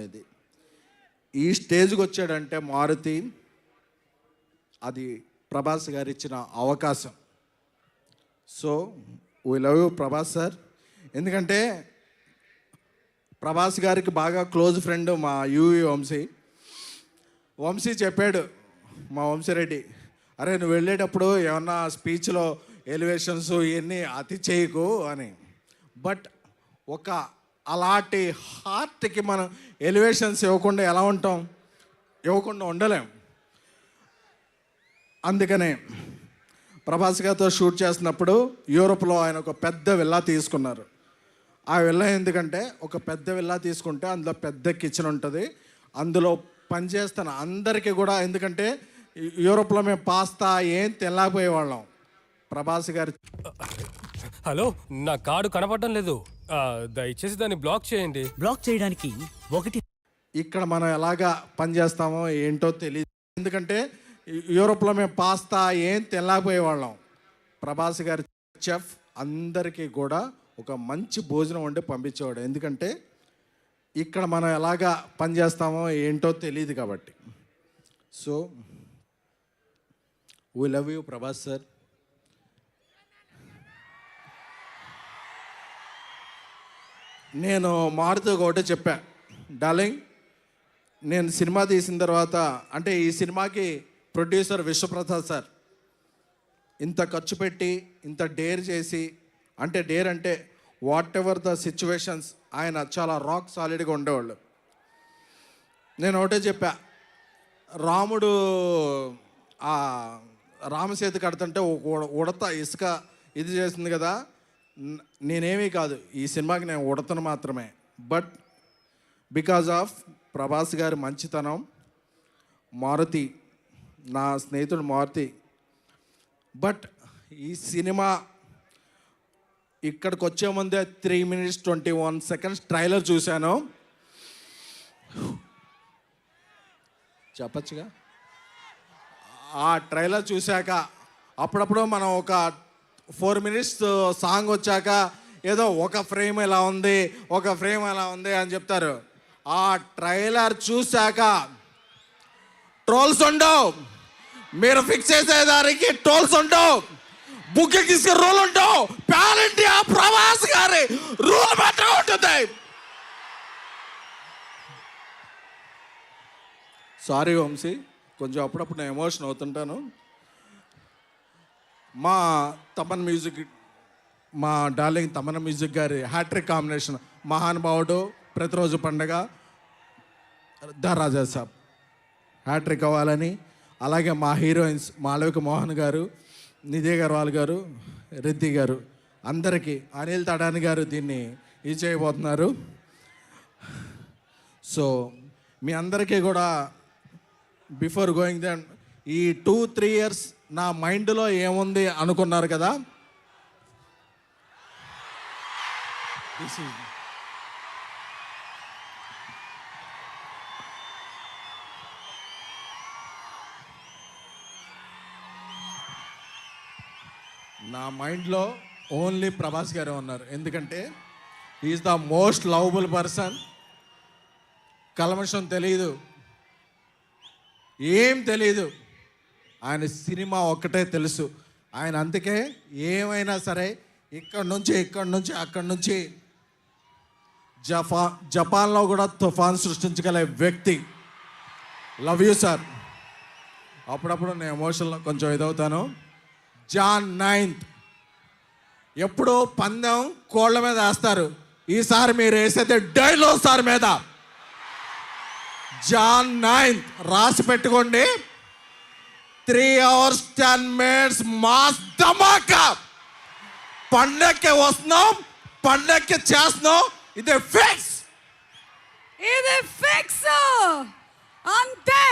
ఇది ఈ స్టేజ్కి వచ్చాడంటే మారుతి, అది ప్రభాస్ గారు ఇచ్చిన అవకాశం. So we love you Prabhas sir. ఎందుకంటే ప్రభాస్ గారికి బాగా క్లోజ్ ఫ్రెండ్ మా యూవి వంశీ చెప్పాడు, మా వంశీరెడ్డి, అరే నువ్వు వెళ్ళేటప్పుడు ఏమన్నా స్పీచ్లో ఎలివేషన్స్ ఇవన్నీ అతి చేయకు అని. బట్ ఒక అలాంటి హార్ట్కి మనం ఎలివేషన్స్ ఇవ్వకుండా ఎలా ఉంటాం? ఇవ్వకుండా ఉండలేం. అందుకనే ప్రభాస్ గారితో షూట్ చేస్తున్నప్పుడు యూరోప్లో ఆయన ఒక పెద్ద విల్లా తీసుకున్నారు. ఆ విల్లా ఎందుకంటే ఒక పెద్ద విల్లా తీసుకుంటే అందులో పెద్ద కిచెన్ ఉంటుంది, అందులో పనిచేస్తున్న అందరికీ కూడా. ఎందుకంటే యూరోప్లో మేము పాస్తా ఏం తినలేకపోయేవాళ్ళం. ప్రభాస్ గారు, హలో, నా కార్డు కనపడటం లేదు, దయచేసి దాన్ని బ్లాక్ చేయండి. బ్లాక్ చేయడానికి ఒకటి. ఇక్కడ మనం ఎలాగా పనిచేస్తామో ఏంటో తెలియదు. ఎందుకంటే యూరోప్లో మేము పాస్తా ఏం తినలేకపోయేవాళ్ళం. ప్రభాస్ గారి చెఫ్ అందరికీ కూడా ఒక మంచి భోజనం వండి పంపించేవాడు. ఎందుకంటే ఇక్కడ మనం ఎలాగా పనిచేస్తామో ఏంటో తెలియదు కాబట్టి. So we love you Prabhas sir. నేను మారుతూ ఒకటే చెప్పా, డార్లింగ్, నేను సినిమా తీసిన తర్వాత, అంటే ఈ సినిమాకి ప్రొడ్యూసర్ విశ్వప్రసాద్ సార్ ఇంత ఖర్చు పెట్టి ఇంత డేర్ చేసి, అంటే డేర్ అంటే వాట్ ఎవర్ ద సిచ్యువేషన్స్, ఆయన చాలా రాక్ సాలిడ్గా ఉండేవాళ్ళు. నేను ఒకటే చెప్పా, రాముడు ఆ రామసేతు కడుతుంటే ఉడత ఇసుక ఇది చేసింది కదా, నేనేమీ కాదు, ఈ సినిమాకి నేను ఉడతను మాత్రమే. బట్ బికాజ్ ఆఫ్ ప్రభాస్ గారి మంచితనం, మారుతి నా స్నేహితుడు మారుతి. బట్ ఈ సినిమా ఇక్కడికి వచ్చే ముందే 3 minutes 21 seconds ట్రైలర్ చూశాను. చెప్పచ్చుగా, ఆ ట్రైలర్ చూశాక అప్పుడప్పుడు మనం ఒక 4 minutes సాంగ్ వచ్చాక ఏదో ఒక ఫ్రేమ్ ఎలా ఉంది, ఒక ఫ్రేమ్ ఎలా ఉంది అని చెప్తారు. ఆ ట్రైలర్ చూశాక ట్రోల్స్ ఉండవు, మీరు ఫిక్స్ చేసేదానికి ట్రోల్స్ ఉండవు, బుక్ తీసుకు రూల్ ఉండవు, పాన్ ఇండియా ప్రభాస్ గారి రూల్ మాత్రమే ఉంటుంది. సారీ వంశీ, కొంచెం అప్పుడప్పుడు నేను ఎమోషన్ అవుతుంటాను. మా తమన్ మ్యూజిక్, మా డార్లింగ్ తమన్ మ్యూజిక్ గారి హ్యాట్రిక్ కాంబినేషన్, మహానుభావుడు, ప్రతిరోజు పండగ, ద రాజా సాబ్ హ్యాట్రిక్ అవ్వాలని. అలాగే మా హీరోయిన్స్ మాళవిక మోహన్ గారు, నిధి అగర్వాల్ గారు, రిద్ది గారు, అందరికీ, అనిల్ తడాని గారు దీన్ని ఇది చేయబోతున్నారు. సో మీ అందరికీ కూడా బిఫోర్ గోయింగ్ దెన్, ఈ 2-3 years నా మైండ్లో ఏముంది అనుకున్నారు కదా, నా మైండ్లో ఓన్లీ ప్రభాస్ గారే ఉన్నారు. ఎందుకంటే is the most lovable person. కల్మషం తెలీదు, ఏం తెలీదు, ఆయన సినిమా ఒక్కటే తెలుసు. ఆయన అందుకే ఏమైనా సరే ఇక్కడి నుంచి అక్కడి నుంచి జపాన్లో కూడా తుఫాన్ సృష్టించగల వ్యక్తి. Love you sir. అప్పుడప్పుడు నేను ఎమోషన్లో కొంచెం ఇదవుతాను. Jan 9th ఎప్పుడో పందెం కోళ్ళ మీద వేస్తారు, ఈసారి మీరు వేసేది డైనోసార్ మీద. Jan 9th రాసి పెట్టుకోండి. 3 hours 10 minutes మాస్ ధమాకా. పండక్కి వస్తున్నాం, పండక్కి చేస్తున్నాం. ఇది ఫిక్స్ అంతే.